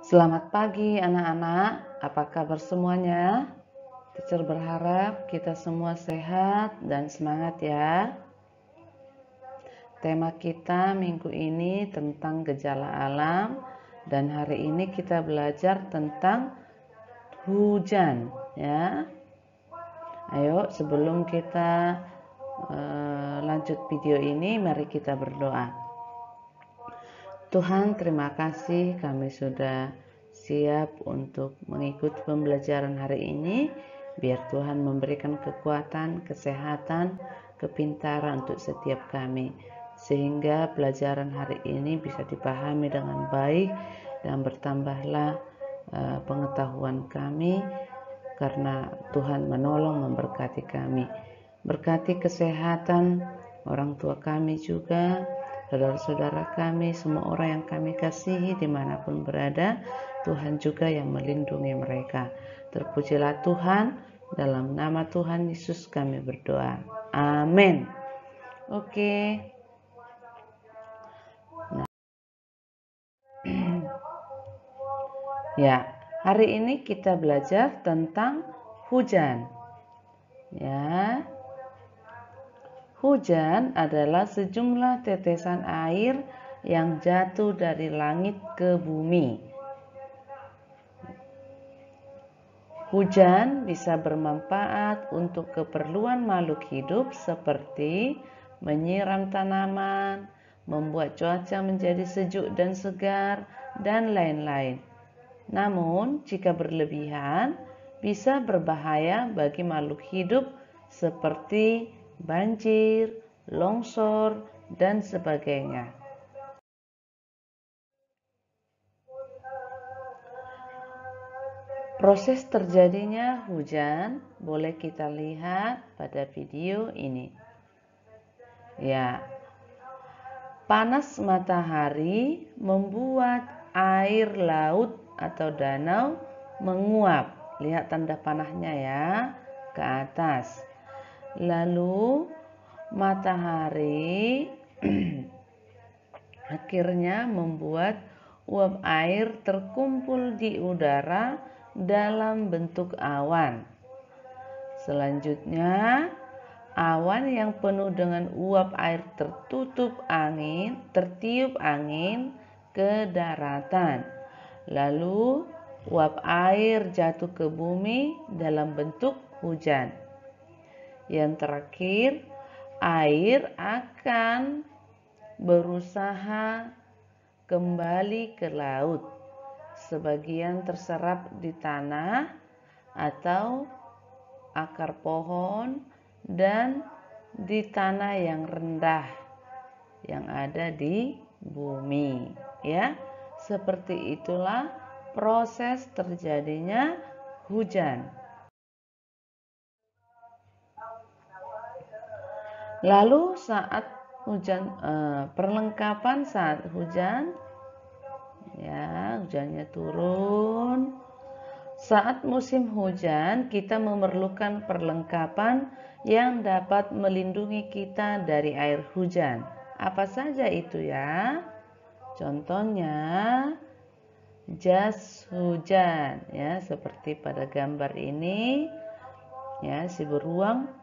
Selamat pagi anak-anak, apa kabar semuanya? Teacher berharap kita semua sehat dan semangat ya. Tema kita minggu ini tentang gejala alam dan hari ini kita belajar tentang hujan ya. Ayo sebelum kita lanjut video ini, mari kita berdoa. Tuhan, terima kasih kami sudah siap untuk mengikuti pembelajaran hari ini. Biar Tuhan memberikan kekuatan, kesehatan, kepintaran untuk setiap kami. Sehingga pelajaran hari ini bisa dipahami dengan baik dan bertambahlah pengetahuan kami karena Tuhan menolong memberkati kami. Berkati kesehatan orang tua kami juga, saudara-saudara kami, semua orang yang kami kasihi dimanapun berada, Tuhan juga yang melindungi mereka. Terpujilah Tuhan, dalam nama Tuhan Yesus kami berdoa. Amin. Oke. Nah. Ya, hari ini kita belajar tentang hujan. Ya. Hujan adalah sejumlah tetesan air yang jatuh dari langit ke bumi. Hujan bisa bermanfaat untuk keperluan makhluk hidup seperti menyiram tanaman, membuat cuaca menjadi sejuk dan segar, dan lain-lain. Namun, jika berlebihan, bisa berbahaya bagi makhluk hidup seperti banjir, longsor, dan sebagainya. Proses terjadinya hujan boleh kita lihat pada video ini. Ya, panas matahari membuat air laut atau danau menguap. Lihat tanda panahnya ya, ke atas. Lalu matahari akhirnya membuat uap air terkumpul di udara dalam bentuk awan. Selanjutnya, awan yang penuh dengan uap air tertiup angin ke daratan. Lalu uap air jatuh ke bumi dalam bentuk hujan. Yang terakhir, air akan berusaha kembali ke laut. Sebagian terserap di tanah atau akar pohon dan di tanah yang rendah yang ada di bumi. Ya, seperti itulah proses terjadinya hujan. Lalu saat hujan, perlengkapan saat hujan, ya, hujannya turun. Saat musim hujan, kita memerlukan perlengkapan yang dapat melindungi kita dari air hujan. Apa saja itu ya? Contohnya jas hujan, ya, seperti pada gambar ini, ya, si beruang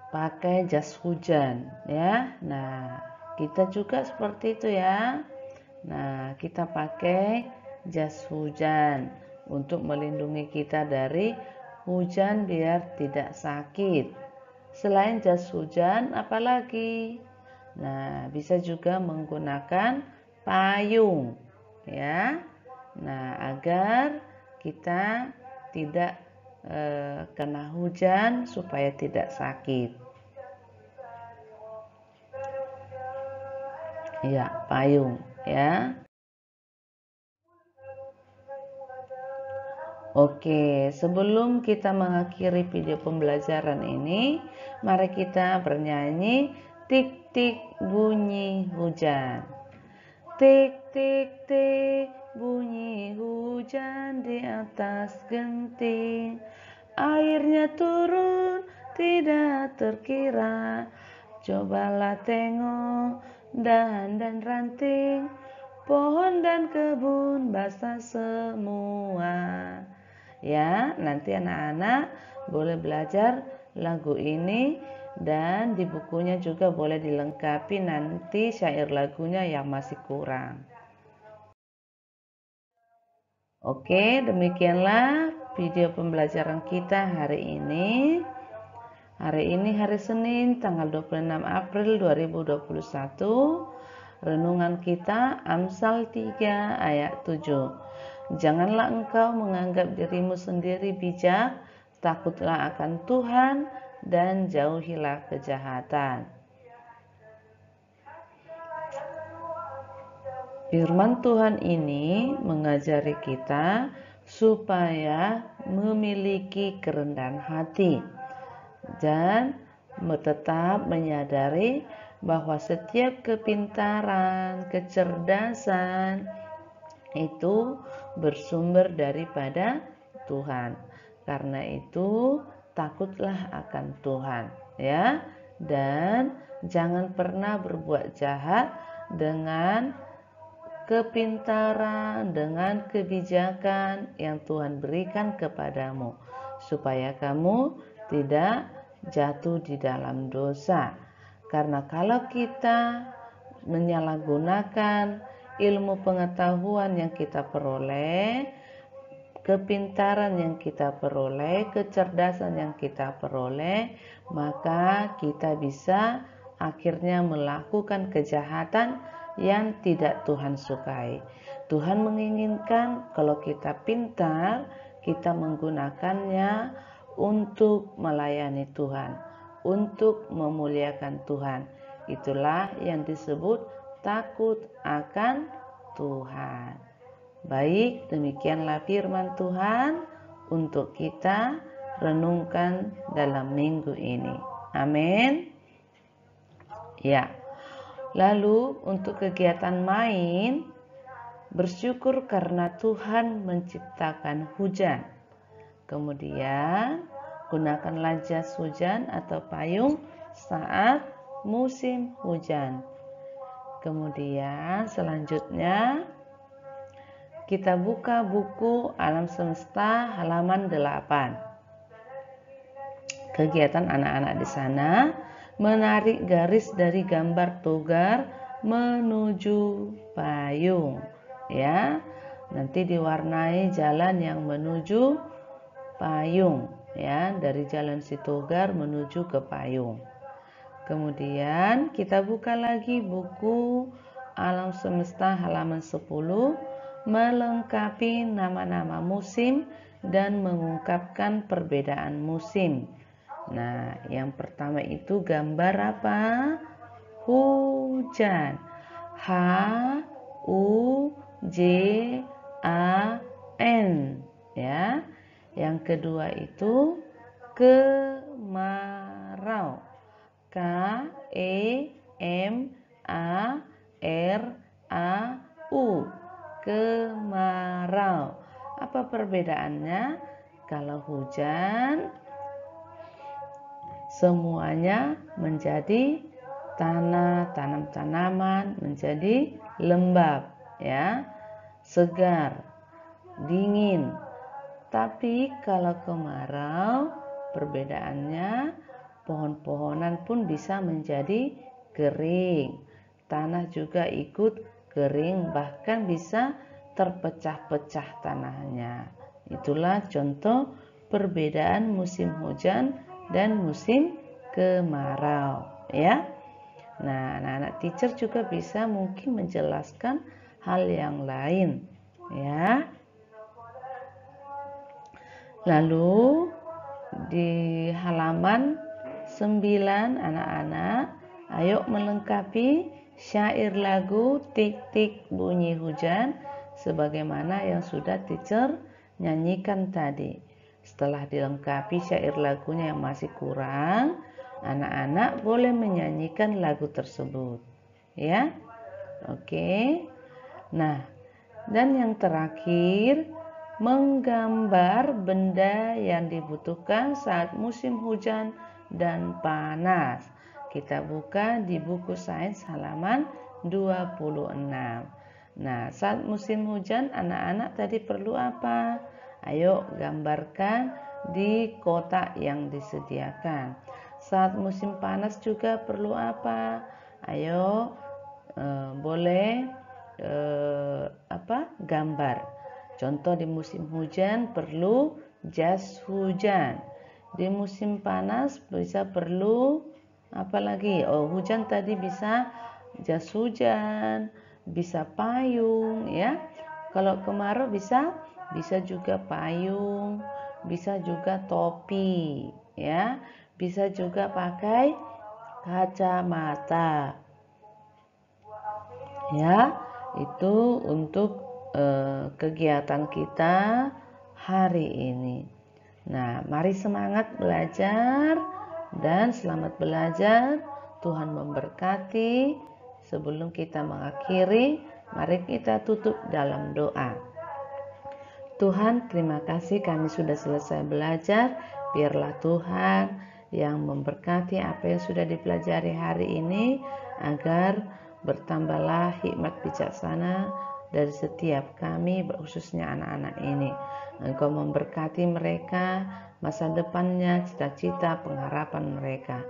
pakai jas hujan ya. Nah, kita juga seperti itu ya. Nah, kita pakai jas hujan untuk melindungi kita dari hujan biar tidak sakit. Selain jas hujan, apalagi? Nah, bisa juga menggunakan payung ya. Nah, agar kita tidak kena hujan supaya tidak sakit. Ya, payung ya. Oke, sebelum kita mengakhiri video pembelajaran ini, mari kita bernyanyi tik tik bunyi hujan. Tik tik tik bunyi hujan di atas genting. Airnya turun tidak terkira. Cobalah tengok dahan dan ranting. pohon dan kebun basah semua. Ya, nanti anak-anak boleh belajar lagu ini dan di bukunya juga boleh dilengkapi nanti syair lagunya yang masih kurang. Oke, demikianlah video pembelajaran kita hari ini. Hari ini hari Senin tanggal 26 April 2021. Renungan kita Amsal 3 ayat 7. Janganlah engkau menganggap dirimu sendiri bijak, takutlah akan Tuhan dan jauhilah kejahatan. Firman Tuhan ini mengajari kita supaya memiliki kerendahan hati dan tetap menyadari bahwa setiap kepintaran, kecerdasan itu bersumber daripada Tuhan. Karena itu takutlah akan Tuhan, ya. Dan jangan pernah berbuat jahat dengan kepintaran, dengan kebijakan yang Tuhan berikan kepadamu, supaya kamu tidak jatuh di dalam dosa. Karena kalau kita menyalahgunakan ilmu pengetahuan yang kita peroleh, kepintaran yang kita peroleh, kecerdasan yang kita peroleh, maka kita bisa akhirnya melakukan kejahatan yang tidak Tuhan sukai. Tuhan menginginkan kalau kita pintar, kita menggunakannya untuk melayani Tuhan, untuk memuliakan Tuhan. Itulah yang disebut takut akan Tuhan. Baik, demikianlah firman Tuhan untuk kita renungkan dalam minggu ini. Amin. Ya. Lalu untuk kegiatan main, bersyukur karena Tuhan menciptakan hujan. Kemudian gunakanlah jas hujan atau payung saat musim hujan. Kemudian selanjutnya kita buka buku Alam Semesta halaman 8. Kegiatan anak-anak di sana menarik garis dari gambar togar menuju payung, ya. Nanti diwarnai jalan yang menuju payung, ya, dari jalan si togar menuju ke payung. Kemudian kita buka lagi buku Alam Semesta halaman 10, melengkapi nama-nama musim dan mengungkapkan perbedaan musim. Nah, yang pertama itu gambar apa? Hujan. H-U-J-A-N, ya. Yang kedua itu kemarau. K-E-M-A-R-A-U. Kemarau. Apa perbedaannya? Kalau hujan semuanya menjadi tanah, tanaman menjadi lembab, ya, segar, dingin. Tapi kalau kemarau, perbedaannya pohon-pohonan pun bisa menjadi kering. Tanah juga ikut kering, bahkan bisa terpecah-pecah tanahnya. Itulah contoh perbedaan musim hujan dan musim kemarau, ya. Nah, anak-anak teacher juga bisa mungkin menjelaskan hal yang lain, ya. Lalu di halaman 9 anak-anak, ayo melengkapi syair lagu Tik-tik bunyi hujan sebagaimana yang sudah teacher nyanyikan tadi. Setelah dilengkapi syair lagunya yang masih kurang, anak-anak boleh menyanyikan lagu tersebut, ya. Oke. Nah, dan yang terakhir, menggambar benda yang dibutuhkan saat musim hujan dan panas. Kita buka di buku sains halaman 26. Nah, saat musim hujan anak-anak tadi perlu apa? Ayo gambarkan di kotak yang disediakan. Saat musim panas juga perlu apa? Ayo boleh gambar. Contoh di musim hujan perlu jas hujan. Di musim panas bisa perlu apa lagi? Oh, hujan tadi bisa jas hujan, bisa payung ya. Kalau kemarau bisa juga payung, bisa juga topi ya. Bisa juga pakai kacamata. Ya, itu untuk kegiatan kita hari ini. Nah, mari semangat belajar dan selamat belajar. Tuhan memberkati. Sebelum kita mengakhiri, mari kita tutup dalam doa. Tuhan, terima kasih kami sudah selesai belajar. Biarlah Tuhan yang memberkati apa yang sudah dipelajari hari ini, agar bertambahlah hikmat bijaksana dari setiap kami, khususnya anak-anak ini. Engkau memberkati mereka, masa depannya, cita-cita, pengharapan mereka,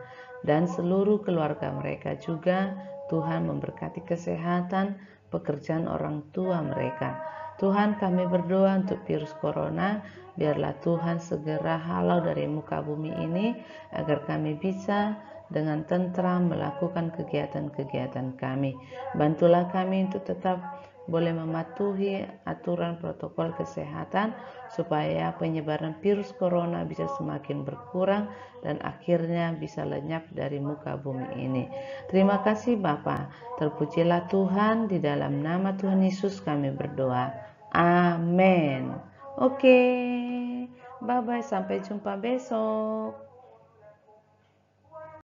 dan seluruh keluarga mereka juga. Tuhan memberkati kesehatan, pekerjaan orang tua mereka. Tuhan, kami berdoa untuk virus corona, biarlah Tuhan segera halau dari muka bumi ini, agar kami bisa dengan tentram melakukan kegiatan-kegiatan kami. Bantulah kami untuk tetap boleh mematuhi aturan protokol kesehatan, supaya penyebaran virus corona bisa semakin berkurang dan akhirnya bisa lenyap dari muka bumi ini. Terima kasih Bapa, terpujilah Tuhan, di dalam nama Tuhan Yesus kami berdoa. Amin. Oke, bye-bye, sampai jumpa besok.